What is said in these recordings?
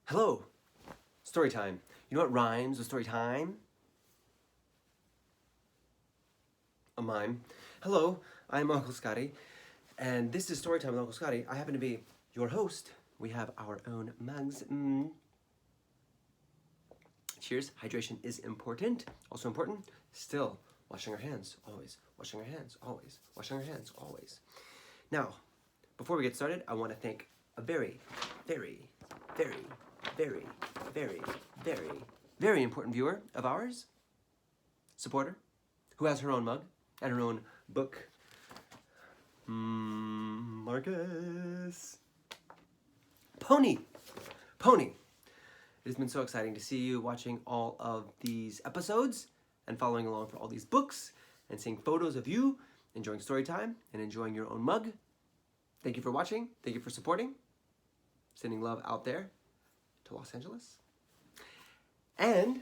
Hello, story time. You know what rhymes with story time? A mime. Hello, I'm Uncle Scotty, and this is Storytime with Uncle Scotty. I happen to be your host. We have our own mugs. Cheers. Hydration is important. Also important, still washing our hands, always. Washing our hands, always. Washing our hands, always. Now, before we get started, I want to thank a very, very, very, very, very, very, very important viewer of ours, supporter, who has her own mug and her own book. Marcus. Pony. It has been so exciting to see you watching all of these episodes and following along for all these books and seeing photos of you enjoying story time and enjoying your own mug. Thank you for watching. Thank you for supporting. Sending love out there to Los Angeles. And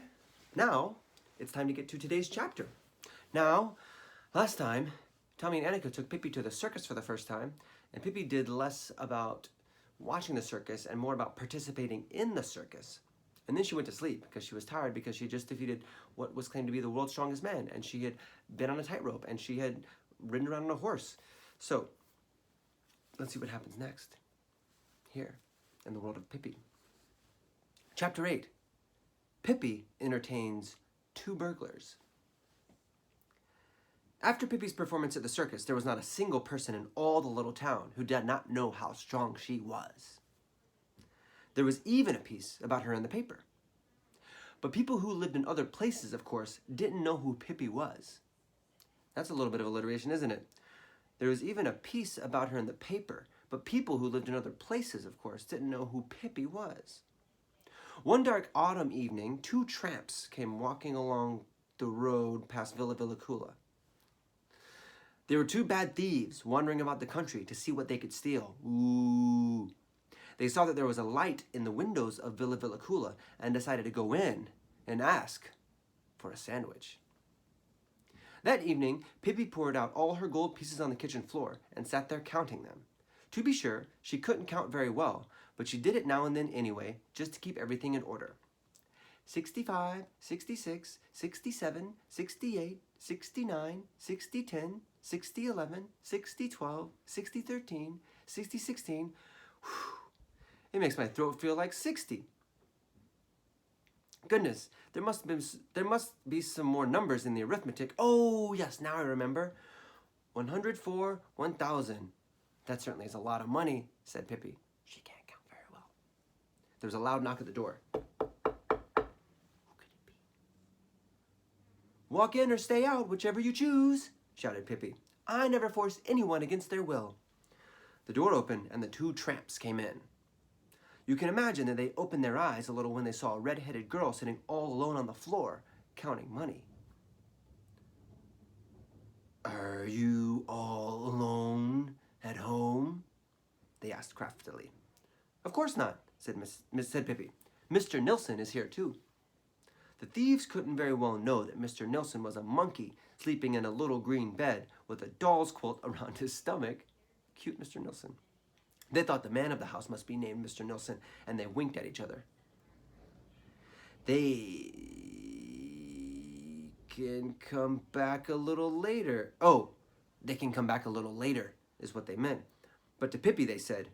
now it's time to get to today's chapter. Now, last time, Tommy and Annika took Pippi to the circus for the first time, and Pippi did less about watching the circus and more about participating in the circus. And then she went to sleep because she was tired because she had just defeated what was claimed to be the world's strongest man, and she had been on a tightrope, and she had ridden around on a horse. So, let's see what happens next here in the world of Pippi. Chapter 8. Pippi entertains two burglars. After Pippi's performance at the circus, there was not a single person in all the little town who did not know how strong she was. There was even a piece about her in the paper. But people who lived in other places, of course, didn't know who Pippi was. That's a little bit of alliteration, isn't it? There was even a piece about her in the paper, but people who lived in other places, of course, didn't know who Pippi was. One dark autumn evening, two tramps came walking along the road past Villa Villacula. They were two bad thieves wandering about the country to see what they could steal. Ooh. They saw that there was a light in the windows of Villa Villacula and decided to go in and ask for a sandwich. That evening, Pippi poured out all her gold pieces on the kitchen floor and sat there counting them. To be sure, she couldn't count very well, but she did it now and then anyway, just to keep everything in order. 65, 66, 67, 68, 69, 60, 10, 60, 11, 60, 12, 60, 13, 60, 16. Whew. It makes my throat feel like 60. Goodness, there must be some more numbers in the arithmetic. Oh, yes, now I remember. 104, 1,000. That certainly is a lot of money, said Pippi. She can't count very well. There was a loud knock at the door. Who could it be? Walk in or stay out, whichever you choose, shouted Pippi. I never force anyone against their will. The door opened and the two tramps came in. You can imagine that they opened their eyes a little when they saw a red-headed girl sitting all alone on the floor, counting money. Are you all alone at home? They asked craftily. Of course not, said Pippi. Mr. Nilsson is here too. The thieves couldn't very well know that Mr. Nilsson was a monkey sleeping in a little green bed with a doll's quilt around his stomach. Cute Mr. Nilsson. They thought the man of the house must be named Mr. Nilsson, and they winked at each other. They can come back a little later. Oh, they can come back a little later, is what they meant. But to Pippi they said,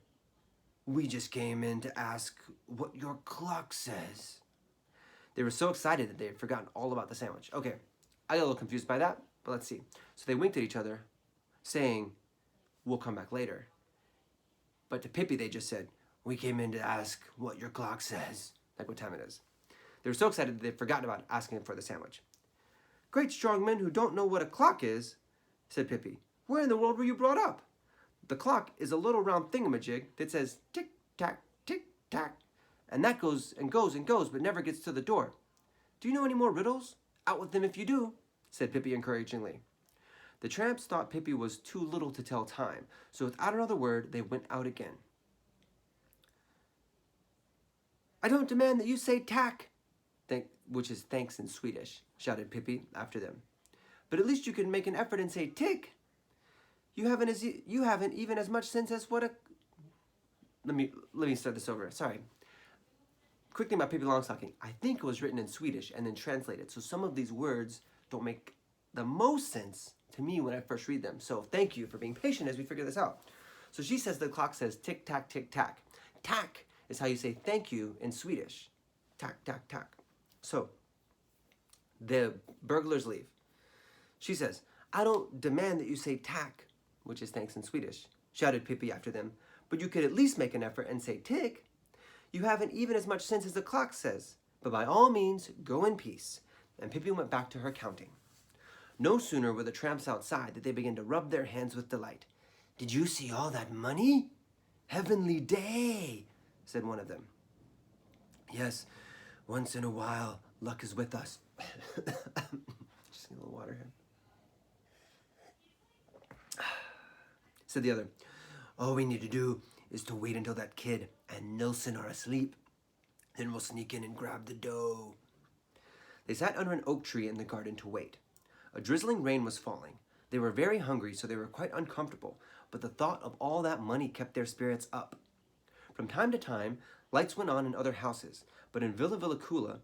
we just came in to ask what your clock says. They were so excited that they had forgotten all about the sandwich. Okay, I got a little confused by that, but let's see. So they winked at each other, saying, we'll come back later. But to Pippi, they just said, we came in to ask what your clock says, like what time it is. They were so excited that they'd forgotten about asking for the sandwich. Great strong men who don't know what a clock is, said Pippi. Where in the world were you brought up? The clock is a little round thingamajig that says tick-tack, tick-tack, and that goes and goes and goes but never gets to the door. Do you know any more riddles? Out with them if you do, said Pippi encouragingly. The tramps thought Pippi was too little to tell time, so without another word, they went out again. I don't demand that you say tack, which is thanks in Swedish, shouted Pippi after them. But at least you can make an effort and say tick. You haven't even as much sense as what a... Let me start this over. Sorry. quick thing about Pippi Longstocking. I think it was written in Swedish and then translated. So some of these words don't make the most sense to me when I first read them. So thank you for being patient as we figure this out. So she says the clock says tick, tack, tick, tack. Tack is how you say thank you in Swedish. Tack, tack, tack. So the burglars leave. She says, I don't demand that you say tack, which is thanks in Swedish, shouted Pippi after them, but you could at least make an effort and say tick. You haven't even as much sense as the clock says, but by all means, go in peace. And Pippi went back to her counting. No sooner were the tramps outside that they began to rub their hands with delight. Did you see all that money? Heavenly day, said one of them. Yes, once in a while, luck is with us. Just need a little water here. Said the other. All we need to do is to wait until that kid and Nilsson are asleep. Then we'll sneak in and grab the dough. They sat under an oak tree in the garden to wait. A drizzling rain was falling. They were very hungry, so they were quite uncomfortable, but the thought of all that money kept their spirits up. From time to time, lights went on in other houses, but in Villa Villacula,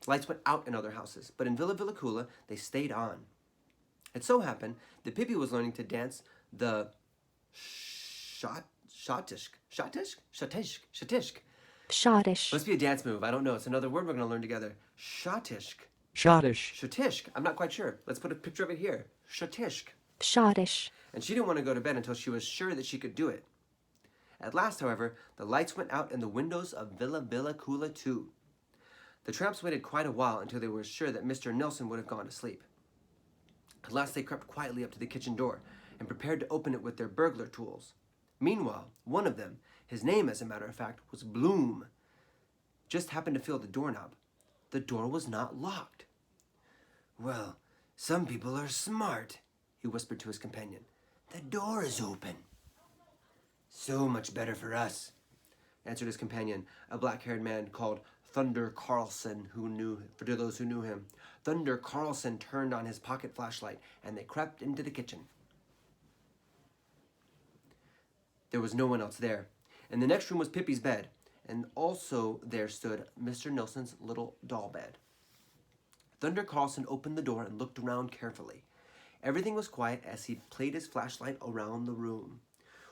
lights went out in other houses, but in Villa Villacula, they stayed on. It so happened that Pippi was learning to dance the Schottisch. Must be a dance move. I don't know. It's another word we're going to learn together. Schottisch. I'm not quite sure. Let's put a picture of it here. Schottisch. And she didn't want to go to bed until she was sure that she could do it. At last, however, the lights went out in the windows of Villa Villacula too. The tramps waited quite a while until they were sure that Mr. Nilsson would have gone to sleep. At last they crept quietly up to the kitchen door and prepared to open it with their burglar tools. Meanwhile, one of them, his name as a matter of fact was Bloom, just happened to feel the doorknob. The door was not locked. Well, some people are smart, he whispered to his companion. The door is open. So much better for us, answered his companion, a black-haired man called Thunder Carlson, for those who knew him. Thunder Carlson turned on his pocket flashlight, and they crept into the kitchen. There was no one else there. In the next room was Pippi's bed, and also there stood Mr. Nilsson's little doll bed. Thunder Carlson opened the door and looked around carefully. Everything was quiet as he played his flashlight around the room.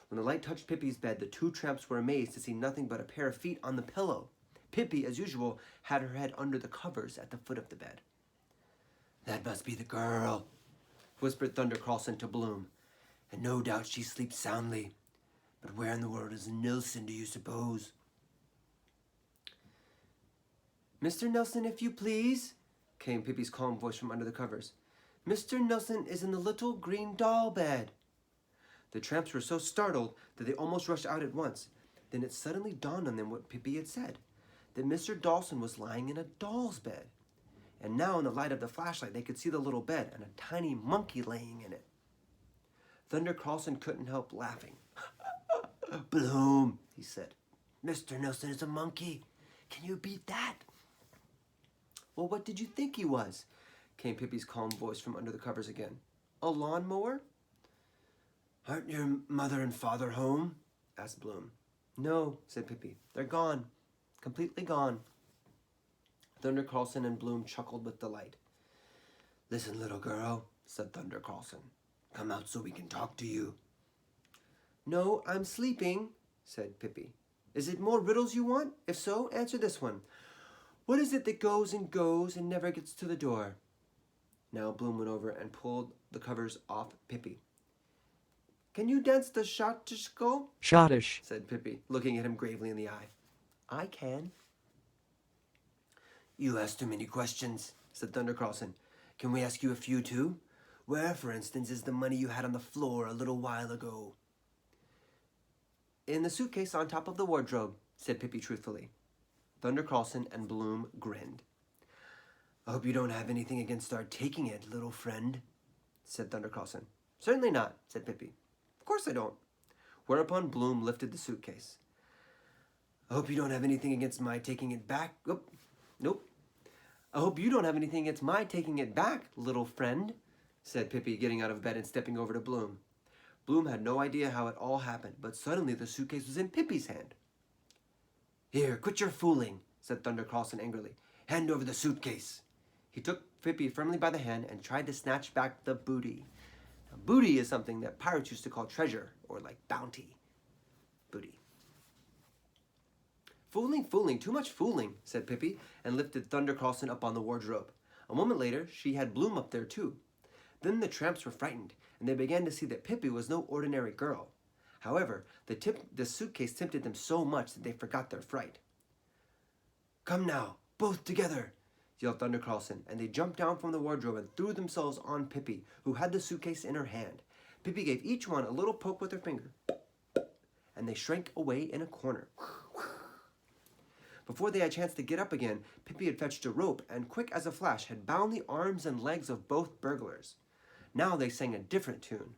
When the light touched Pippi's bed, the two tramps were amazed to see nothing but a pair of feet on the pillow. Pippi, as usual, had her head under the covers at the foot of the bed. That must be the girl, whispered Thunder Carlson to Bloom. And no doubt she sleeps soundly. But where in the world is Nilsson, do you suppose? Mr. Nilsson, if you please, came Pippi's calm voice from under the covers. Mr. Nilsson is in the little green doll bed. The tramps were so startled that they almost rushed out at once. Then it suddenly dawned on them what Pippi had said, that Mr. Dawson was lying in a doll's bed. And now in the light of the flashlight, they could see the little bed and a tiny monkey laying in it. Thunder Carlson couldn't help laughing. Bloom, he said. Mr. Nilsson is a monkey. Can you beat that? Well, what did you think he was? Came Pippi's calm voice from under the covers again. A lawnmower? Aren't your mother and father home? Asked Bloom. No, said Pippi. They're gone. Completely gone. Thunder Carlson and Bloom chuckled with delight. Listen, little girl, said Thunder Carlson. Come out so we can talk to you. No, I'm sleeping, said Pippi. Is it more riddles you want? If so, answer this one. What is it that goes and never gets to the door? Now Bloom went over and pulled the covers off Pippi. Can you dance the Schottisch? Schottisch, said Pippi, looking at him gravely in the eye. I can. You ask too many questions, said Thunder Carlson. Can we ask you a few too? Where, for instance, is the money you had on the floor a little while ago? In the suitcase on top of the wardrobe, said Pippi truthfully. Thunder Carlson and Bloom grinned. I hope you don't have anything against our taking it, little friend, said Thunder Carlson. Certainly not, said Pippi. Of course I don't. Whereupon Bloom lifted the suitcase. I hope you don't have anything against my taking it back. Oh, nope. I hope you don't have anything against my taking it back, little friend, said Pippi, getting out of bed and stepping over to Bloom. Bloom had no idea how it all happened, but suddenly the suitcase was in Pippi's hand. Here, quit your fooling, said Thunder Carlson angrily. "Hand over the suitcase." He took Pippi firmly by the hand and tried to snatch back the booty. Now, booty is something that pirates used to call treasure, or like bounty. Booty. "Fooling, fooling, too much fooling," said Pippi, and lifted Thunder Carlson up on the wardrobe. A moment later, she had Bloom up there too. Then the tramps were frightened, and they began to see that Pippi was no ordinary girl. However, the suitcase tempted them so much that they forgot their fright. "Come now, both together," yelled Thunder Carlson, and they jumped down from the wardrobe and threw themselves on Pippi, who had the suitcase in her hand. Pippi gave each one a little poke with her finger, and they shrank away in a corner. Before they had a chance to get up again, Pippi had fetched a rope and, quick as a flash, had bound the arms and legs of both burglars. Now they sang a different tune.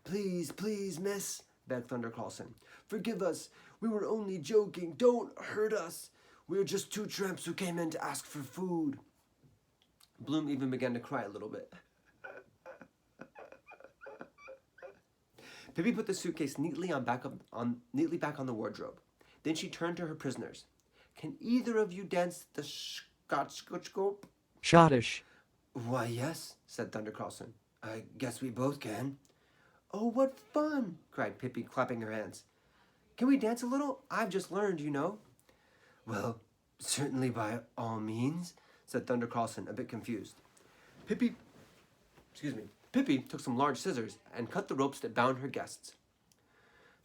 "Please, please, miss," begged Thunder Carlson. "Forgive us. We were only joking. Don't hurt us. We're just two tramps who came in to ask for food." Bloom even began to cry a little bit. Pippi put the suitcase neatly back on the wardrobe. Then she turned to her prisoners. "Can either of you dance the Scotch-scope?" Schottish. "Why, yes," said Thunder Carlson. "I guess we both can." "Oh, what fun!" cried Pippi, clapping her hands. "Can we dance a little? I've just learned, you know." "Well, certainly by all means," said Thunder Carlson, a bit confused. Pippi took some large scissors and cut the ropes that bound her guests.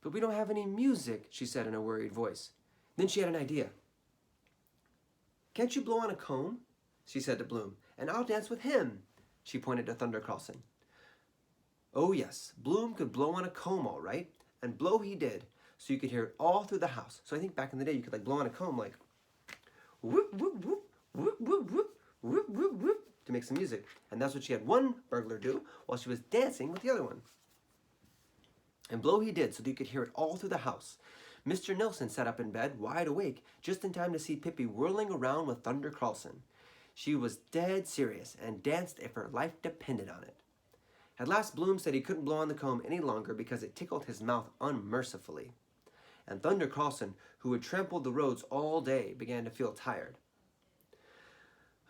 "But we don't have any music," she said in a worried voice. Then she had an idea. "Can't you blow on a comb?" she said to Bloom, "and I'll dance with him." She pointed to Thunder Carlson. Oh yes, Bloom could blow on a comb all right, and blow he did, so you could hear it all through the house. So I think back in the day you could like blow on a comb like whoop, whoop, whoop, whoop, whoop, whoop, whoop, whoop, whoop, to make some music. And that's what she had one burglar do while she was dancing with the other one. And blow he did so that you could hear it all through the house. Mr. Nelson sat up in bed, wide awake, just in time to see Pippi whirling around with Thunder Carlson. She was dead serious and danced if her life depended on it. At last Bloom said he couldn't blow on the comb any longer because it tickled his mouth unmercifully. And Thunder Carlson, who had trampled the roads all day, began to feel tired.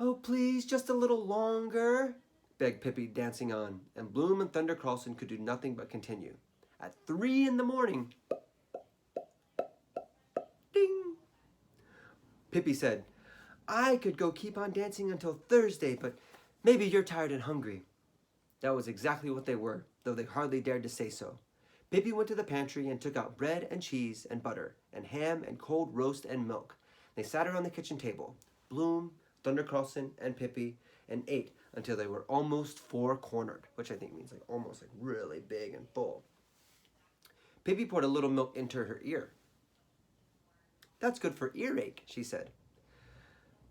"Oh, please, just a little longer," begged Pippi, dancing on, and Bloom and Thunder Carlson could do nothing but continue. At 3 a.m, ding! Pippi said, "I could go keep on dancing until Thursday, but maybe you're tired and hungry." That was exactly what they were, though they hardly dared to say so. Pippi went to the pantry and took out bread and cheese and butter and ham and cold roast and milk. They sat around the kitchen table, Bloom, Thunder Carlson, and Pippi, and ate until they were almost four-cornered, which I think means like almost like really big and full. Pippi poured a little milk into her ear. "That's good for earache," she said.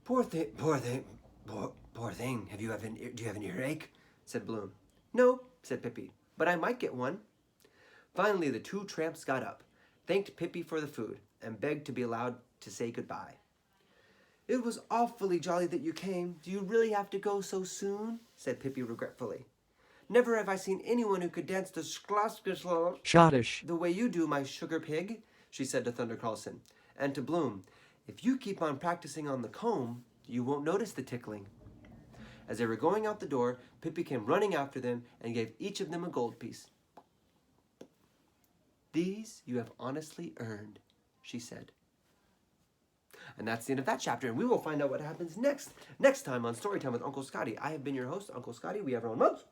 Poor thing. Do you have an earache?" said Bloom. "No," said Pippi, "but I might get one." Finally, the two tramps got up, thanked Pippi for the food, and begged to be allowed to say goodbye. "It was awfully jolly that you came. Do you really have to go so soon?" said Pippi regretfully. "Never have I seen anyone who could dance the Schottish. the way you do, my sugar pig," she said to Thunder Carlson. And to Bloom, "If you keep on practicing on the comb, you won't notice the tickling." As they were going out the door, Pippi came running after them and gave each of them a gold piece. "These you have honestly earned," she said. And that's the end of that chapter, and we will find out what happens next time on Storytime with Uncle Scotty. I have been your host, Uncle Scotty. We have our own mugs.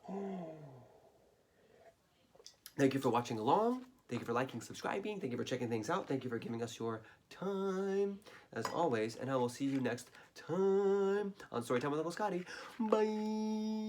Thank you for watching along. Thank you for liking, subscribing. Thank you for checking things out. Thank you for giving us your time, as always. And I will see you next time on Storytime with Uncle Scotty. Bye.